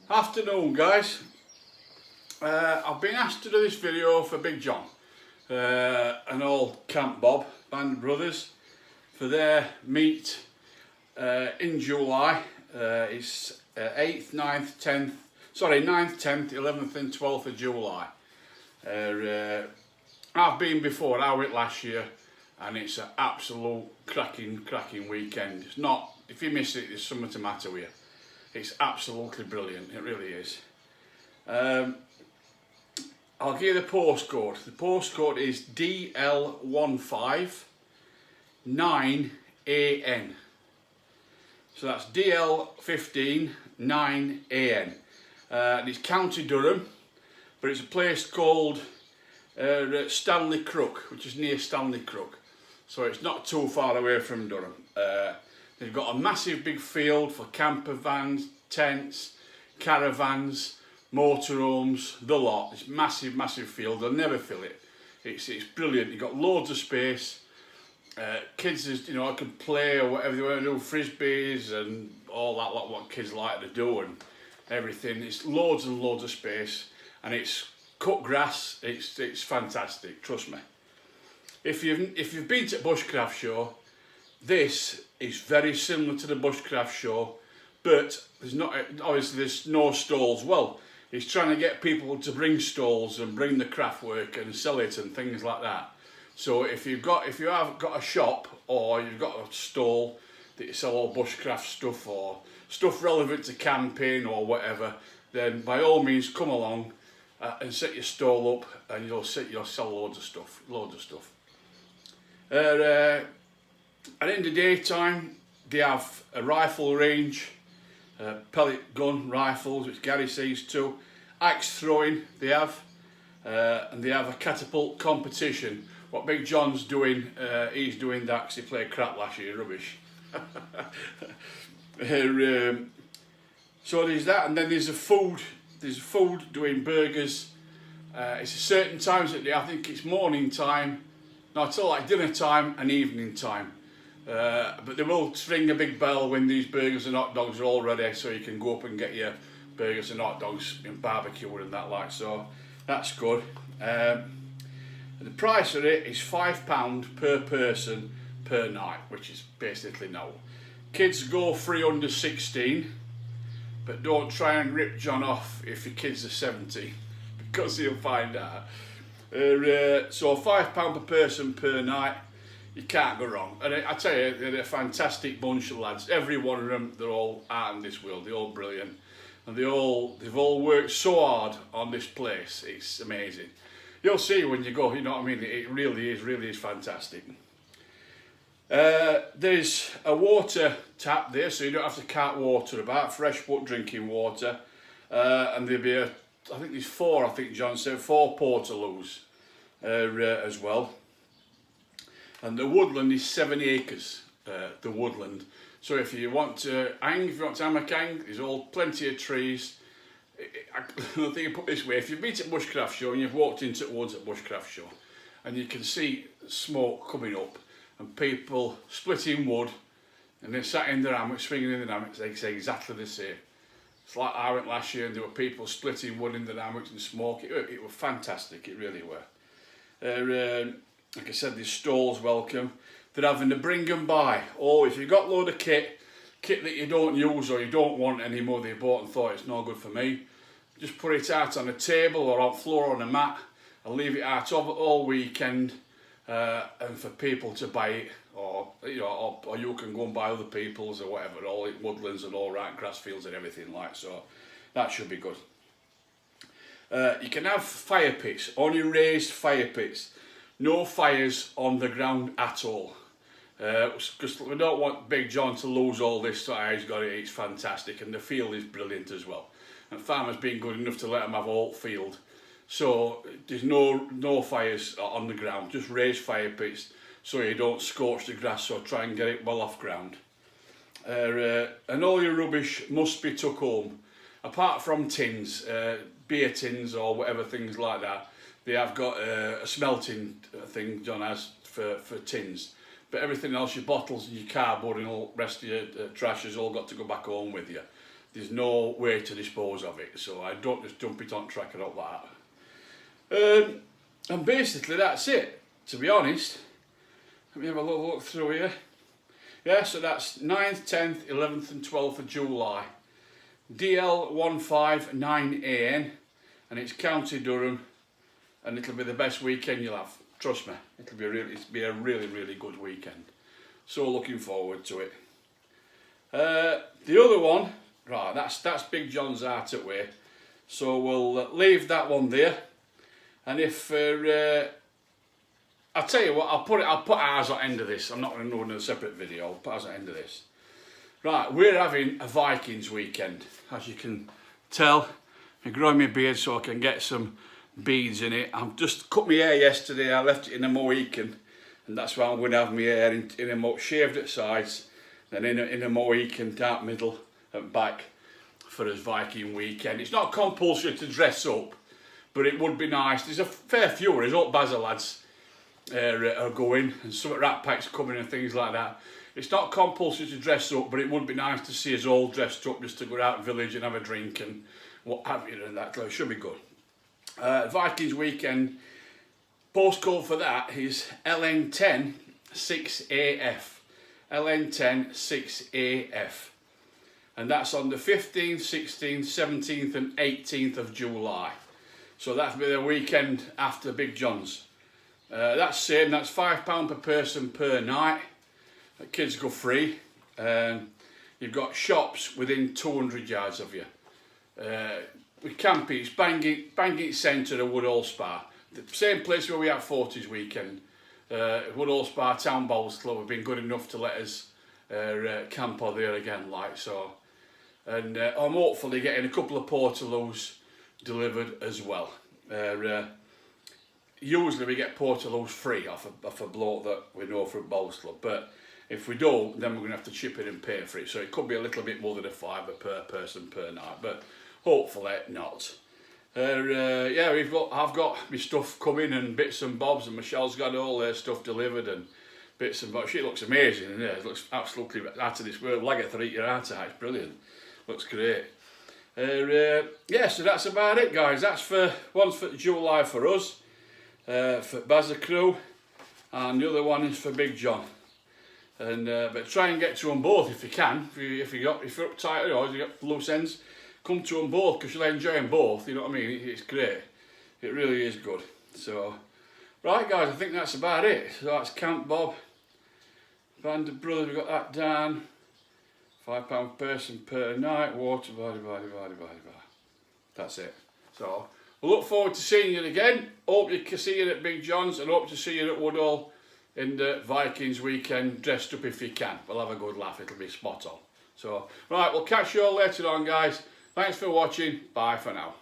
Afternoon, guys. I've been asked to do this video for Big John and old Camp Bob, band of brothers, for their meet in July. It's 8th, 9th, 10th, sorry, 9th, 10th, 11th and 12th of July. I've been before, I went last year, and it's an absolute cracking weekend. It's not, if you miss it, there's something the matter with you. It's absolutely brilliant, it really is. I'll give you the postcode. The postcode is DL159AN. So that's DL159AN. It's County Durham, but it's a place called Stanley Crook, which is near Stanley Crook. So it's not too far away from Durham. They've got a massive big field for camper vans, tents, caravans, motorhomes, the lot. It's massive field. They'll never fill it. It's brilliant. You've got loads of space. Kids, can play or whatever they want to do, frisbees and all that lot what kids like to do and everything. It's loads and loads of space, and it's cut grass. It's fantastic. Trust me. If you've been to a Bushcraft show, this is very similar to the Bushcraft show, but there's no stalls. Well, he's trying to get people to bring stalls and bring the craft work and sell it and things like that. So if you have got a shop or you've got a stall that you sell all Bushcraft stuff or stuff relevant to camping or whatever, then by all means come along and set your stall up, and you'll sell loads of stuff. And in the daytime, they have a rifle range, pellet gun rifles, which Gary sees too, axe throwing they have, and they have a catapult competition. What Big John's doing, he's doing that because he played crap last year, rubbish. So there's that, and then there's food doing burgers. It's a certain times that I think it's morning time, no, it's all like dinner time and evening time. But they will ring a big bell when these burgers and hot dogs are all ready, so you can go up and get your burgers and hot dogs and barbecue and that like, so that's good. The price of it is £5 per person per night, which is basically no. Kids go free under 16, but don't try and rip John off if your kids are 17, because he'll find out. So £5 per person per night. You can't go wrong, and I tell you, they're a fantastic bunch of lads. Every one of them, they're all out in this world. They're all brilliant, and they've all worked so hard on this place. It's amazing. You'll see when you go. You know what I mean? It really is fantastic. There's a water tap there, so you don't have to cart water about. Fresh drinking water, and there'll be I think there's 4. I think John said 4 portaloos as well. And the woodland is 7 acres, the woodland. So if you want to hammock hang, there's plenty of trees. I think you put it this way, if you've been to a Bushcraft show and you've walked into woods at Bushcraft show, and you can see smoke coming up, and people splitting wood, and they're sat in their hammocks, swinging in their hammocks, they say exactly the same. It's like I went last year and there were people splitting wood in their hammocks and smoke. It was fantastic, it really were. Like I said, there's stalls welcome. They're having to bring and buy. Or if you've got a load of kit that you don't use or you don't want anymore, that you bought and thought it's no good for me, just put it out on a table or on the floor on a mat and leave it out all weekend, and for people to buy it, or you can go and buy other people's or whatever, all woodlands and all right, grass fields and everything like, so that should be good. You can have fire pits, only raised fire pits. No fires on the ground at all, because we don't want Big John to lose all this that he's got. It's fantastic, and the field is brilliant as well. And farmers been good enough to let them have a whole field, so there's no fires on the ground. Just raised fire pits so you don't scorch the grass or try and get it well off ground. And all your rubbish must be took home, apart from tins, beer tins or whatever, things like that. They have got a smelting thing John has for tins, but everything else, your bottles and your cardboard and all the rest of your trash has all got to go back home with you. there's no way to dispose of it, so I don't just dump it on track and up like that. And basically that's it, to be honest. Let me have a little look through here. Yeah, so that's 9th, 10th, 11th and 12th of July. DL159AN, and it's County Durham, and it'll be the best weekend you'll have. Trust me, it'll be a really good weekend. So looking forward to it. The other one, right, that's Big John's out at way. So we'll leave that one there. And if I'll tell you what, I'll put ours at the end of this. I'm not going to do a separate video. I'll put ours at the end of this. Right, we're having a Vikings weekend, as you can tell. I'm growing my beard so I can get some beads in it. I've just cut my hair yesterday. I left it in a Mohican, and that's why I'm going to have my hair in a shaved at sides, then in a Mohican down middle and back for a Viking weekend. It's not compulsory to dress up, but it would be nice. There's a fair few of us, all Bazza lads are going, and some Rat Pack's coming and things like that. It's not compulsory to dress up, but it would be nice to see us all dressed up, just to go out in the village and have a drink and what have you, and that. It should be good. Vikings weekend, postcode for that is LN10 6AF. LN10 6AF. And that's on the 15th, 16th, 17th and 18th of July. So that'll be the weekend after Big John's. That's same, that's £5 per person per night. Kids go free. You've got shops within 200 yards of you. With camping, it's Bangit Centre of Woodhall Spa. The same place where we had 40s weekend. Woodhall Spa Town Bowls Club have been good enough to let us camp on there again, like so. And I'm hopefully getting a couple of portaloos delivered as well. Usually we get portaloos free off a bloke that we know from Bowls Club, but if we don't, then we're going to have to chip in and pay for it. So it could be a little bit more than a £5 per person per night, but hopefully not. Yeah, I've got my stuff coming and bits and bobs, and Michelle's got all their stuff delivered and bits and bobs. She looks amazing in there. It looks absolutely out of this world. Lager to eat your heart out. It's brilliant. Looks great. Yeah, so that's about it, guys. That's one's for July for us, for Bazza Crew, and the other one is for Big John. And but try and get to them both if you can. If you're uptight, you know, if you got loose ends, come to them both, because you'll enjoy them both. You know what I mean? It's great. It really is good. So, right, guys, I think that's about it. So that's Camp Bob, Band of Brothers. We got that down. £5 per person per night. Water, blah. That's it. So we'll look forward to seeing you again. Hope you can see you at Big John's, and hope to see you at Woodhall in the Vikings weekend, dressed up if you can. We'll have a good laugh. It'll be spot on. So, right, we'll catch you all later on, guys. Thanks for watching. Bye for now.